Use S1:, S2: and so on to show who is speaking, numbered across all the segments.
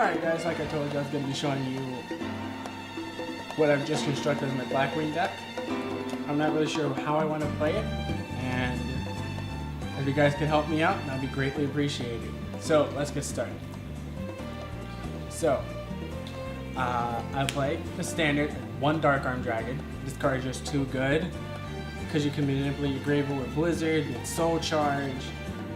S1: Alright guys, like I told you, I was going to be showing you what I've just constructed in my blackwing deck. I'm not really sure how I want to play it, and if you guys could help me out, that would be greatly appreciated. So let's get started. So, I play the standard one Dark Arm Dragon. This card is just too good because you can manipulate your graveyard with Blizzard, with Soul Charge.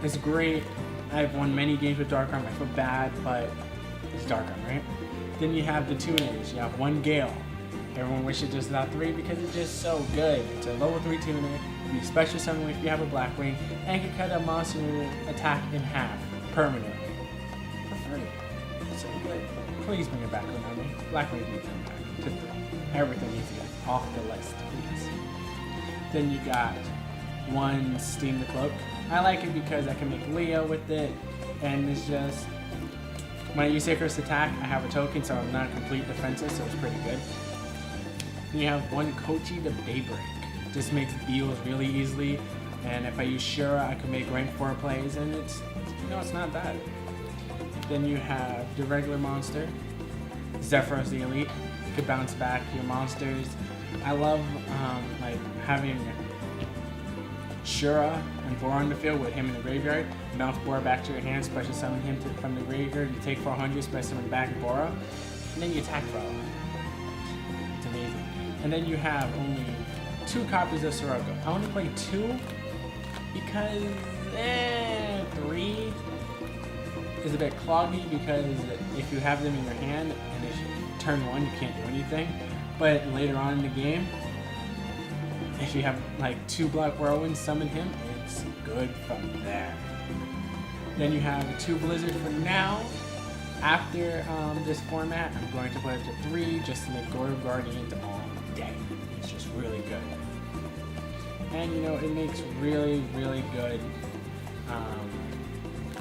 S1: It's great. I've won many games with Dark Arm. I feel bad, but it's Dark Arm, right? Then you have the tuners. You have one Gale. Everyone wishes just not 3 because it's just so good. It's a level 3 tuner. You special summon if you have a blackwing, and you can cut a monster attack in half permanently for free. So good. Please bring it back on me. Blackwing needs to come back to 3. Everything needs to get off the list, please. Then you got one Steam the Cloak. I like it because I can make Leo with it, and it's just when I use Icarus attack, I have a token, so I'm not complete defensive, so it's pretty good. Then you have one Kochi the Daybreak. Just makes deals really easily, and if I use Shura, I can make rank 4 plays, and it's not bad. Then you have the regular monster, Zephyros the Elite. You could bounce back your monsters. I love like having Shura and Bora on the field with him in the graveyard. Bounce Bora back to your hand, special summon him from the graveyard. You take 400, special summon back Bora, and then you attack for a while. It's amazing. And then you have only 2 copies of Sirocco. I only play 2 because 3 is a bit cloggy because if you have them in your hand and it's turn 1 you can't do anything. But later on in the game, if you have like 2 Black Whirlwinds, summon him, it's good from there. Then you have 2 Blizzard for now. After this format, I'm going to put it to 3 just to make Goro Guardians all day. It's just really good. And it makes really, really good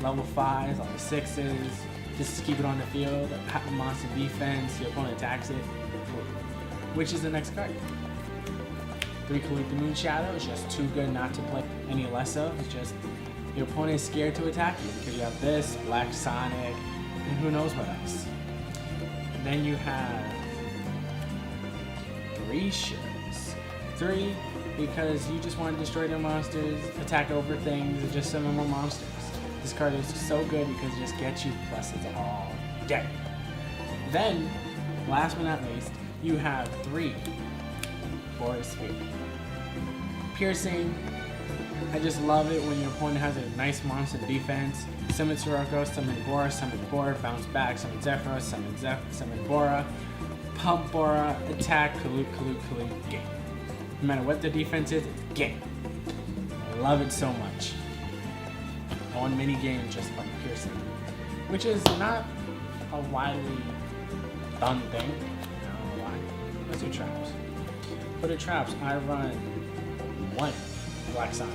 S1: level 5s, level 6s, just to keep it on the field, monster defense, your opponent attacks it, which is the next card. 3 Kalita Moon Shadow is just too good not to play any less of. It's just your opponent is scared to attack you because you have this, Black Sonic, and who knows what else. And then you have 3 Shuras. 3 because you just want to destroy their monsters, attack over things, and just summon more monsters. This card is so good because it just gets you pluses all day. Then, last but not least, you have 3 Boris Sphere. Piercing, I just love it when your opponent has a nice monster defense. Summon Sirocco, summon Bora, bounce back, summon Zephyros, summon Bora, pump Bora, attack, Kalut, game. No matter what the defense is, it's game. I love it so much. I won many games just from piercing, which is not a widely done thing. I don't know why. Let's do traps. For the traps, I run 1 Black Sonic.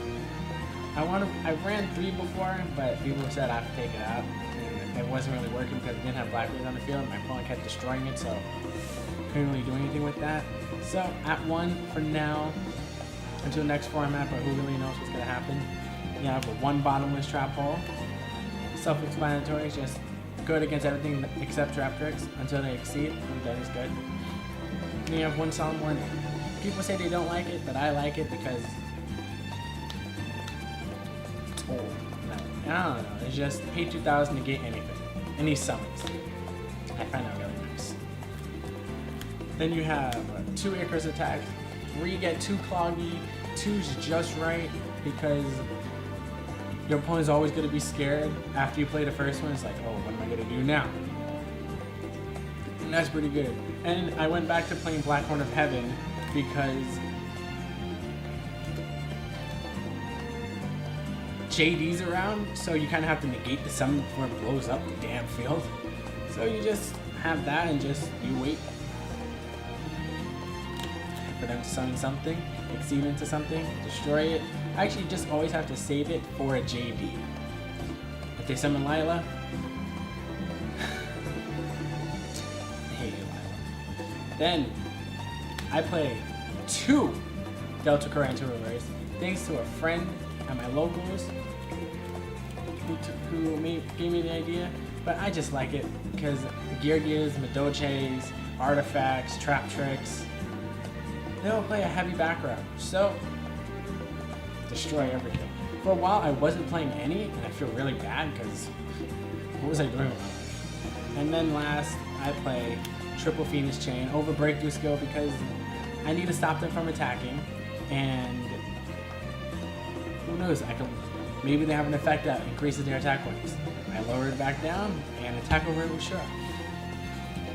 S1: I ran 3 before, but people said I have to take it out, and it wasn't really working because it didn't have Blackwing on the field. My opponent kept destroying it, so I couldn't really do anything with that. So at 1 for now, until next format, but who really knows what's gonna happen. You have a 1 bottomless trap hole. Self-explanatory, it's just good against everything except trap tricks until they exceed, and that is good. And you have 1 Solemn Warning. People say they don't like it, but I like it because it's old. I don't know, it's just pay 2,000 to get anything. Any summons. I find that really nice. Then you have 2 Icarus attacks, 3 get too cloggy, 2's just right because your opponent's always going to be scared after you play the first one. It's like, oh, what am I going to do now? And that's pretty good. And I went back to playing Black Horn of Heaven because JD's around, so you kind of have to negate the summon before it blows up the damn field. So you just have that and you wait for them to summon something, exceed into something, destroy it. I actually just always have to save it for a JD. If they summon Lila, I hate you, Lila. Then I play 2 Delta Current Reverse thanks to a friend at my locals who gave me the idea. but I just like it because Geargias, Madoches, artifacts, trap tricks, they all play a heavy back row, so destroy everything. For a while I wasn't playing any, and I feel really bad because what was I doing with my life? And then last, I play Triple Phoenix Chain over Breakthrough Skill because I need to stop them from attacking, and who knows, maybe they have an effect that increases their attack points. I lower it back down, and attack over it will show up.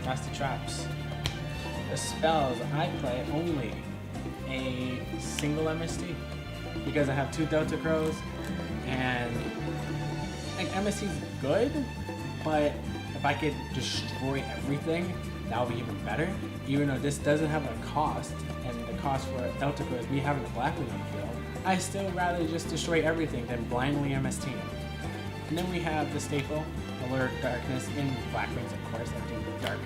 S1: That's the traps. The spells, I play only a single MST because I have 2 Delta Crows, and like MST is good, but if I could destroy everything, that would be even better. Even though this doesn't have a cost, and the cost for Delta Crows, me having a blackwing on the field, I still rather just destroy everything than blindly MST. And then we have the staple, Alert Darkness in blackwings, of course, I do dark.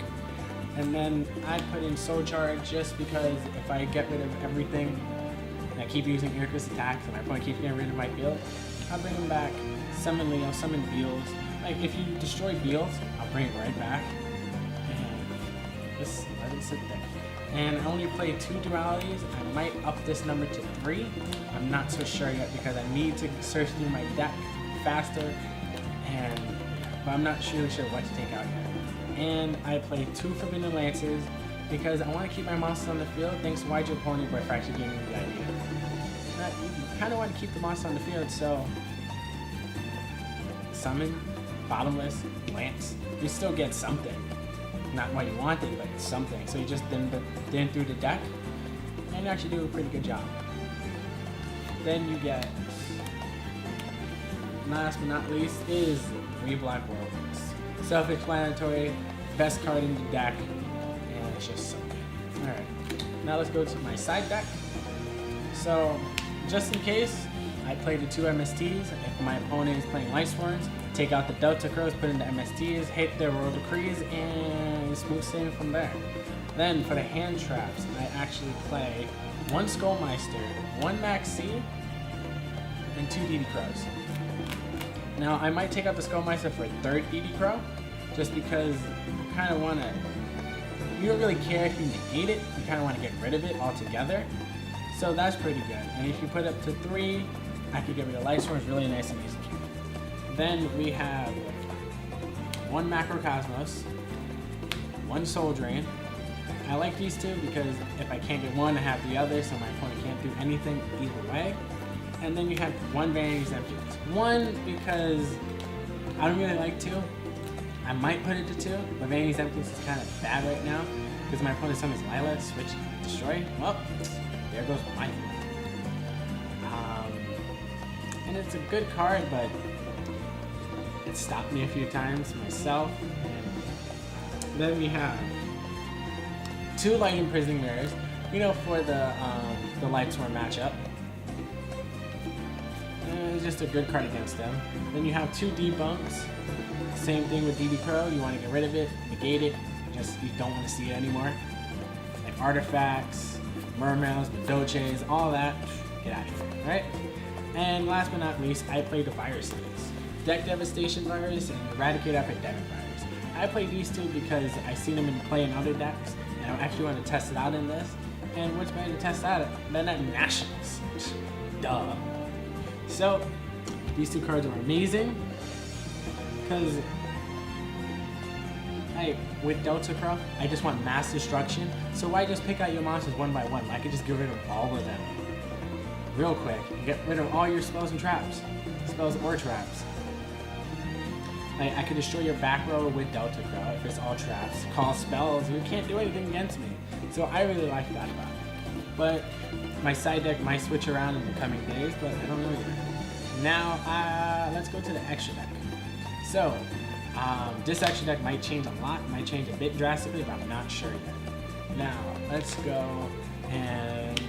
S1: And then I put in Soul Charge just because if I get rid of everything and I keep using Icarus attacks and my opponent keeps getting rid of my field, I'll bring them back, summon Leo, summon Beals. Like if you destroy Beals, I'll bring it right back and just let it sit there. And I only play 2 dualities. I might up this number to 3. I'm not so sure yet because I need to search through my deck faster, but I'm not really sure what to take out yet. And I play 2 Forbidden Lances because I want to keep my monsters on the field. Thanks to Wide Your Pony Boy for actually giving me the idea. You kind of want to keep the monster on the field, so summon, bottomless, lance. You still get something. Not what you wanted, but something. So you just din through the deck, and you actually do a pretty good job. Then you get, last but not least, is 3 Black Whirlwinds. Self-explanatory, best card in the deck, and it's just so good. Alright, now let's go to my side deck. So, just in case, I play the 2 MSTs. If my opponent is playing Light Swarms, take out the Delta Crows, put in the MSTs, hit their Royal Decrees, and smooth sailing from there. Then, for the hand traps, I actually play 1 Skullmeister, 1 Max C, and 2 DD Crows. Now, I might take out the Skullmeister for a 3rd DD Crow, just because you kind of want to, you don't really care if you negate it, you kind of want to get rid of it altogether. So that's pretty good. And if you put up to 3, I could get rid of Light Swarms really nice and easy. Then we have 1 Macrocosmos, 1 Soul Drain. I like these 2 because if I can't get one, I have the other, so my opponent can't do anything either way. And then you have 1 Vanity's Emptiness. 1 because I don't really like 2. I might put it to 2, but Vanity's Emptiness is kind of bad right now because my opponent summons Lila, switch, destroy. Well, there goes my field. And it's a good card, but it stopped me a few times myself. And then we have 2 Light Imprisoning Mirrors, for the Light Swarm matchup. It's just a good card against them. Then you have 2 Debunks. Same thing with DD Crow. You want to get rid of it, negate it. You don't want to see it anymore. Like artifacts, Mermails, Madoches, all that. Get out of here, right? And last but not least, I play the viruses. Deck Devastation Virus and Eradicate Epidemic Virus. I play these 2 because I've seen them in play in other decks, and I actually want to test it out in this. And what's better to test out than at Nationals? Duh. So, these 2 cards are amazing, because with Delta Crow, I just want mass destruction, so why just pick out your monsters one by one? I could just get rid of all of them real quick and get rid of all your spells and traps. Spells or traps. I could destroy your back row with Delta Crow if it's all traps. Call spells, you can't do anything against me. So I really like that about it. But my side deck might switch around in the coming days, but I don't know yet. Now, let's go to the extra deck. So, this extra deck might change a lot, might change a bit drastically, but I'm not sure yet. Now, let's go and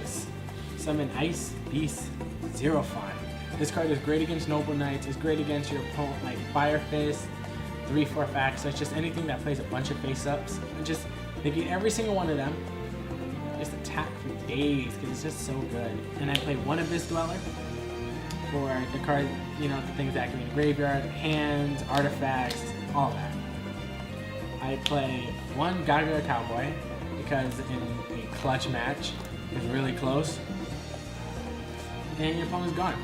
S1: summon Ice Beast Xerophon. This card is great against Noble Knights, it's great against your opponent like Fire Fist, 3/4 Fact, so it's just anything that plays a bunch of face-ups. And just negate every single one of them. Just attack for days, because it's just so good. And I play 1 Abyss Dweller for the card, the things that can be in the graveyard, hands, artifacts, all that. I play one Gaga Cowboy because in a clutch match is really close and your opponent's gone.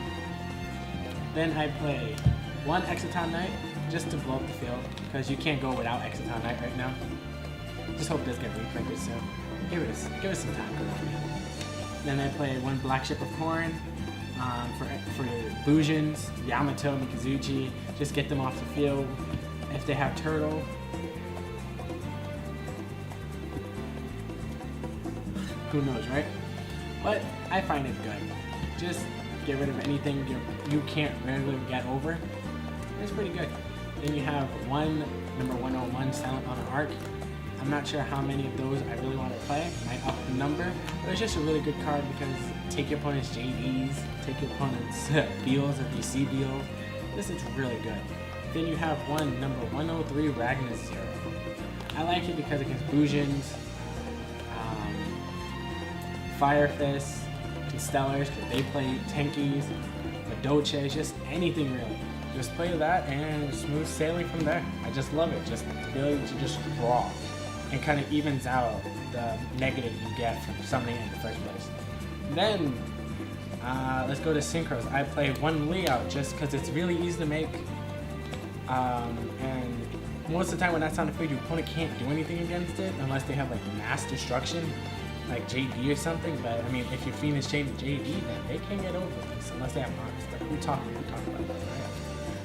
S1: Then I play one Exciton Knight just to blow up the field because you can't go without Exciton Knight right now. Just hope this gets reprinted soon. Give us some time. Then I play one Black Ship of Corn for Bujins, Yamato, Mikazuchi. Just get them off the field. If they have Turtle, who knows, right? But I find it good. Just get rid of anything you can't really get over. It's pretty good. Then you have one number 101 Silent on an Arc. I'm not sure how many of those I really want to play. I might up the number, but it's just a really good card because take your opponent's JDs, take your opponent's Beals if you see Beals. This is really good. Then you have one number 103 Ragnar Zero. I like it because against Bujins, Fire Fists, Constellars, because they play Tenkies, Madoches, just anything really. Just play that and smooth sailing from there. I just love it. Just the ability to just draw and kind of evens out the negative you get from summoning in the first place. Then let's go to Synchros. I play one Leo just because it's really easy to make, and most of the time when that's on the field, your opponent can't do anything against it unless they have like mass destruction, like JD or something. But I mean, if your Phoenix chain to JD, then they can't get over this unless they have Honest. Like we're talking about that, right?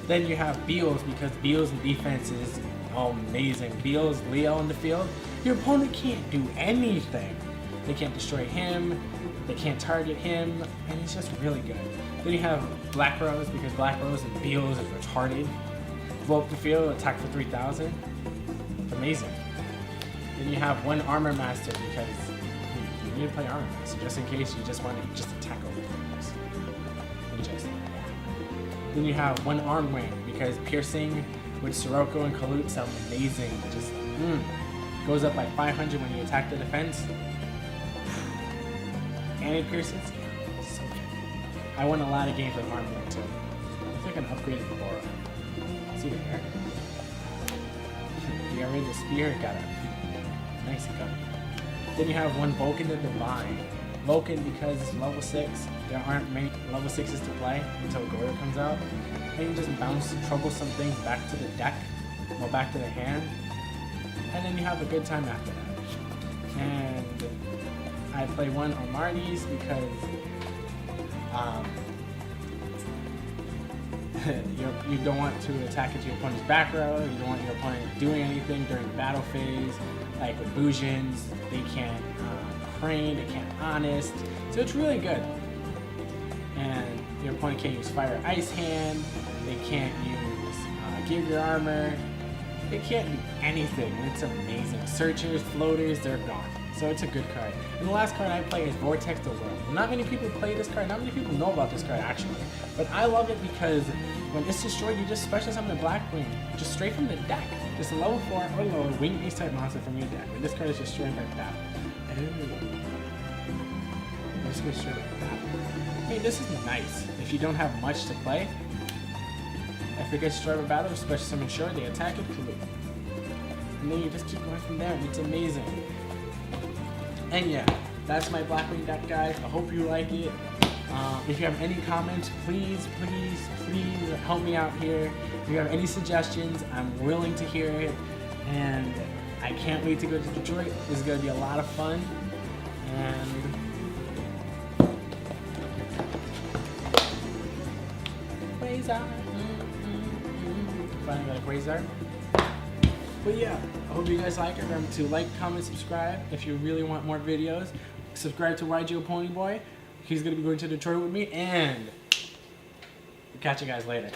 S1: Then you have Beals because Beals in defense is amazing. Beals, Leo in the field, your opponent can't do anything. They can't destroy him, they can't target him, and it's just really good. Then you have Black Rose because Black Rose and Beals is retarded. Blow up the field, attack for 3,000. It's amazing. Then you have one Armor Master because you need to play Armor Master just in case you just want to just attack over things. Then you have one Arm Wing because piercing with Sirocco and Kalut sound amazing. Just goes up by 500 when you attack the defense. And it pierces. Yeah, so good. I won a lot of games with Arm Wing too. It's like an upgraded Bora. See the hair? You got rid of the spear, got a nice cut. Then you have one Vulcan the Divine. Vulcan because it's level 6. There aren't many level 6s to play until Goro comes out. And you just bounce troublesome things back to the deck, or back to the hand. And then you have a good time after that. And I play one Omardes because you don't want to attack into your opponent's back row, you don't want your opponent doing anything during the battle phase. Like with Bujins, they can't Crane, they can't Honest, so it's really good. And your opponent can't use Fire Ice Hand, they can't use Give Your Armor, they can't do anything. It's amazing. Searchers, floaters, they're gone. So it's a good card. And the last card I play is Vortex the World. Not many people play this card, not many people know about this card actually. But I love it because when it's destroyed, you just special summon a Blackwing, just straight from the deck. Just a level 4 or lower winged beast type monster from your deck. And this card is destroyed by battle. This card is destroyed by battle. Hey, this is nice. If you don't have much to play, if it gets destroyed by battle, special summon short, they attack it, and then you just keep going from there, and it's amazing. And yeah, that's my Blackwing deck, guys. I hope you like it. If you have any comments, please help me out here. If you have any suggestions, I'm willing to hear it. And I can't wait to go to Detroit. This is going to be a lot of fun. And Quasar. Finally got a Quasar. But yeah, I hope you guys like it. Remember to like, comment, subscribe. If you really want more videos, subscribe to YGO Ponyboy. He's going to be going to Detroit with me, and catch you guys later.